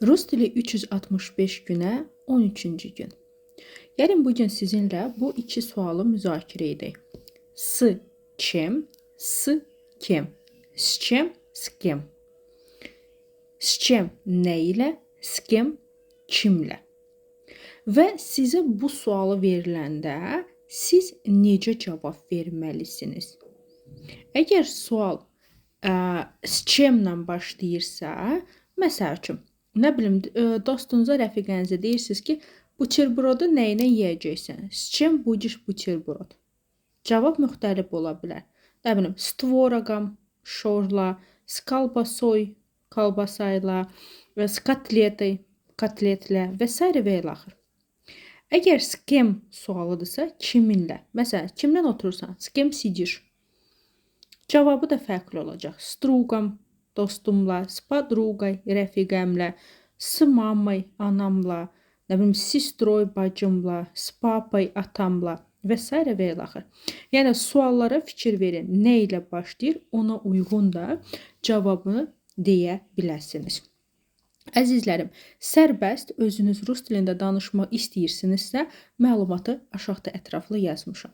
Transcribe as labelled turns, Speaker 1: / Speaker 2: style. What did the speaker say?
Speaker 1: Rus dili 365 günə 13-cü gün. Gəlin bu gün sizinlə bu iki sualı müzakirə edək. С чем, с кем, с чем, с кем. С чем nə ilə, с кем kimlə. Və sizə bu sualı veriləndə siz necə cavab verməlisiniz? Əgər sual с чем-lə başlayırsa, məsəl üçün, nə bilim, dostunuza, rəfiqənizə deyirsiniz ki, buterbrodu nə ilə yeyəcəksən? S чем будешь бутерброд? Cavab müxtəlif ola bilər. Nə bilim, с творогом, şorla, с колбасой, kolbasayla, с kotleтой, kotletlə və s. və ilaxır. Əgər с кем sualıdırsa, kiminlə? Məsələn, kimlə oturursan? С кем сидишь? Cavabı da fərqli olacaq. С другом, dostumla, с подругой, rəfiqəmlə, с мамой, anamla, nə bilim, с сестрой, bacımla, с папой, atamla və s. və ilaxır. Yəni suallara fikir verin. Nə ilə başlayır, ona uyğun da cavabını deyə biləsiniz. Əzizlərim, sərbəst özünüz rus dilində danışmaq istəyirsinizsə, məlumatı aşağıda ətraflı yazmışam.